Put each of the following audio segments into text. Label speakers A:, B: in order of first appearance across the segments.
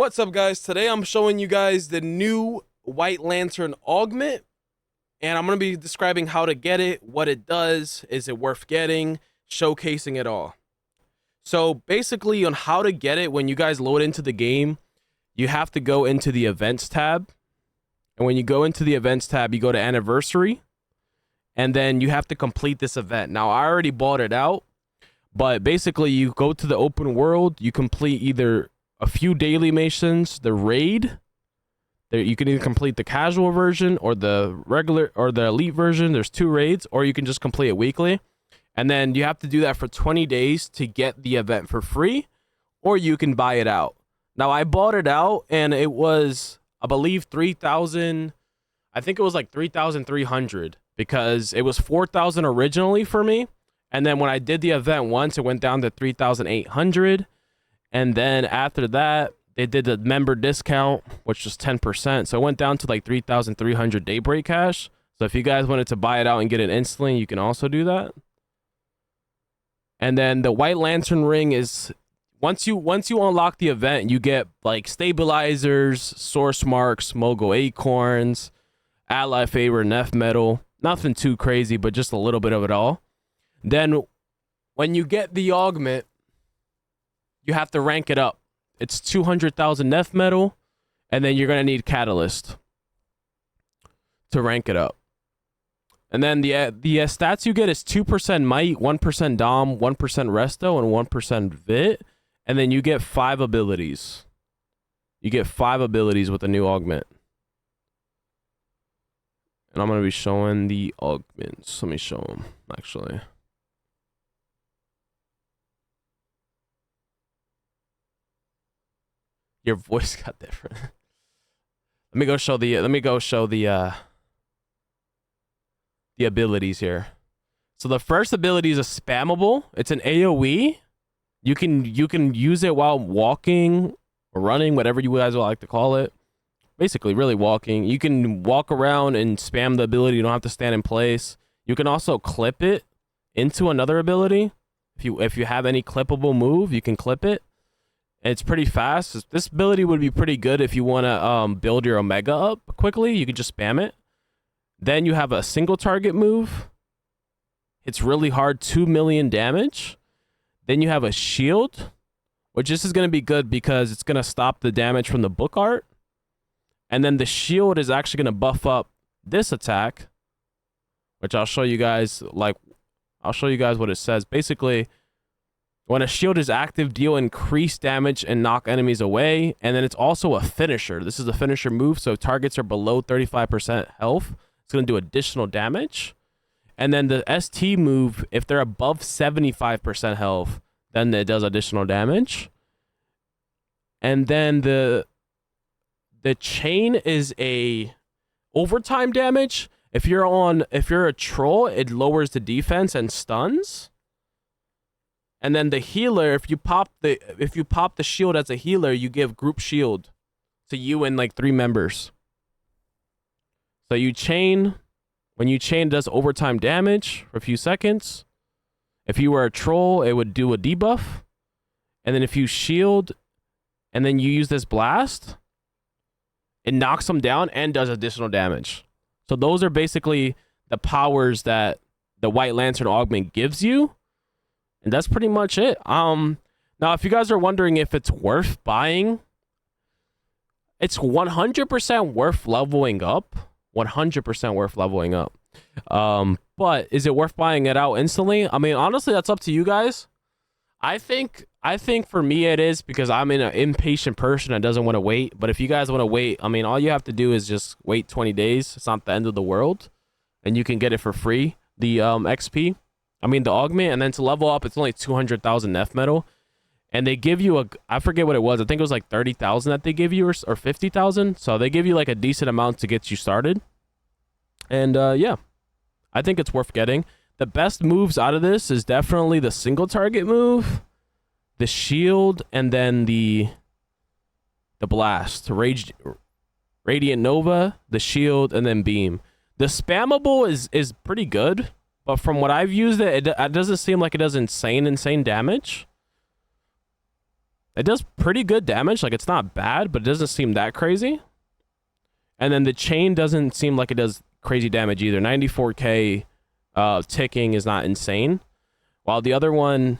A: What's up, guys? Today I'm showing you guys the new White Lantern Augment, and I'm going to be describing how to get it, what it does, is it worth getting, showcasing it all. So basically on how to get it, when you guys load into the game, you have to go into the events tab. And when you go into the events tab, you go to anniversary, and then you have to complete this event. Now, I already bought it out, but basically you go to the open world, you complete either a few daily missions, the raid. There, you can either complete the casual version or the regular or the elite version. There's 2 raids, or you can just complete it weekly. And then you have to do that for 20 days to get the event for free, or you can buy it out. Now, I bought it out and it was, I believe, 3,000. I think it was like 3,300 because it was 4,000 originally for me. And then when I did the event once, it went down to 3,800. And then after that, they did the member discount, which was 10%. So it went down to like 3,300 Daybreak cash. So if you guys wanted to buy it out and get it instantly, you can also do that. And then the White Lantern ring is, once you unlock the event, you get like stabilizers, source marks, mogul acorns, ally favor, Nef medal. Nothing too crazy, but just a little bit of it all. Then when you get the augment, you have to rank it up. It's 200,000 Nef medal, and then you're going to need Catalyst to rank it up. And then the stats you get is 2% Might, 1% Dom, 1% Resto, and 1% Vit. And then you get 5 abilities. You get 5 abilities with the new augment. And I'm going to be showing the augments. Let me show them, actually. Your voice got different. Let me go show the abilities here. So the first ability is a spammable. It's an AoE. You can use it while walking or running, whatever you guys would like to call it. Basically, really walking. You can walk around and spam the ability. You don't have to stand in place. You can also clip it into another ability. If you have any clippable move, you can clip it. It's pretty fast. This ability would be pretty good if you want to build your Omega up quickly. You can just spam it. Then you have a single target move. It's really hard, 2 million damage. Then you have a shield, which this is going to be good because it's going to stop the damage from the book art. And then the shield is actually going to buff up this attack, which I'll show you guys. I'll show you guys what it says. Basically, when a shield is active, deal increased damage and knock enemies away. And then it's also a finisher. This is a finisher move, so if targets are below 35% health, it's going to do additional damage. And then the ST move, if they're above 75% health, then it does additional damage. And then the chain is a overtime damage. If you're a troll, it lowers the defense and stuns. And then the healer, if you pop the shield as a healer, you give group shield to you and like 3 members. So you chain. When you chain, it does overtime damage for a few seconds. If you were a troll, it would do a debuff. And then if you shield and then you use this blast, it knocks them down and does additional damage. So those are basically the powers that the White Lantern Augment gives you. And that's pretty much it. Now, if you guys are wondering if it's worth buying, it's 100% worth leveling up. 100% worth leveling up. But is it worth buying it out instantly? I mean, honestly, that's up to you guys. I think for me it is, because I'm an impatient person that doesn't want to wait. But if you guys want to wait, I mean, all you have to do is just wait 20 days. It's not the end of the world. And you can get it for free. The XP. I mean, the augment. And then to level up, it's only 200,000 Nef medal. And they give you I forget what it was. I think it was like 30,000 that they give you, or 50,000. So they give you like a decent amount to get you started. And yeah, I think it's worth getting. The best moves out of this is definitely the single target move, the shield, and then the blast. Radiant Nova, the shield, and then beam. The spammable is pretty good, but from what I've used it doesn't seem like it does insane damage. It does pretty good damage. Like, it's not bad, but it doesn't seem that crazy. And then the chain doesn't seem like it does crazy damage either. 94k ticking is not insane. While the other one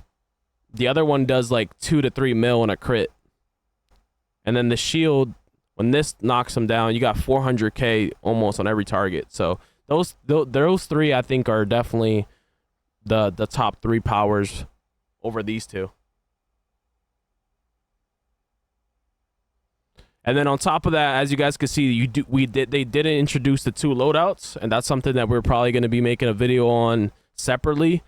A: does like 2 to 3 mil in a crit. And then the shield, when this knocks them down, you got 400k almost on every target. So those three, I think, are definitely the top 3 powers over these two. And then on top of that, as you guys can see, they didn't introduce the 2 loadouts, and that's something that we're probably going to be making a video on separately.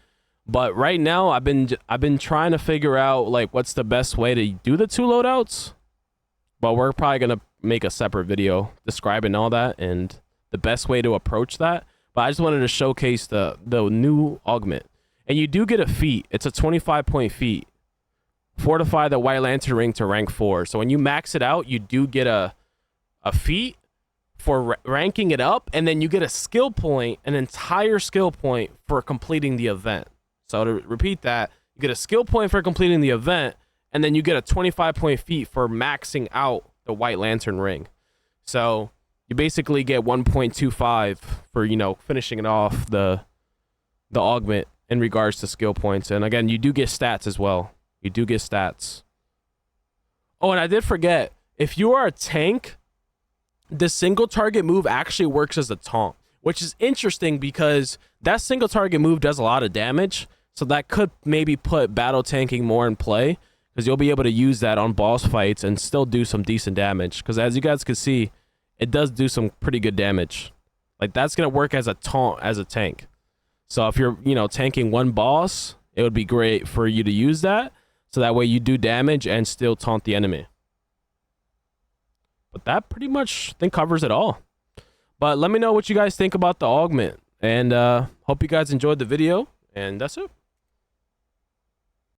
A: But right now, I've been trying to figure out like what's the best way to do the 2 loadouts. But we're probably gonna make a separate video describing all that and the best way to approach that. But I just wanted to showcase the new augment. And you do get a feat. It's a 25-point feat. Fortify the White Lantern ring to rank 4. So when you max it out, you do get a feat for ranking it up, and then you get a skill point, an entire skill point for completing the event. So to repeat that, you get a skill point for completing the event, and then you get a 25-point feat for maxing out the White Lantern ring. So you basically get 1.25 for, you know, finishing it off the augment in regards to skill points. And again, you do get stats as well. You do get stats. Oh, and I did forget, if you are a tank, the single target move actually works as a taunt, which is interesting because that single target move does a lot of damage. So that could maybe put battle tanking more in play, because you'll be able to use that on boss fights and still do some decent damage. Because as you guys can see, it does do some pretty good damage. Like, that's going to work as a taunt as a tank. So if you're, you know, tanking one boss, it would be great for you to use that. So that way you do damage and still taunt the enemy. But that pretty much, I think, covers it all. But let me know what you guys think about the augment. And hope you guys enjoyed the video. And that's it.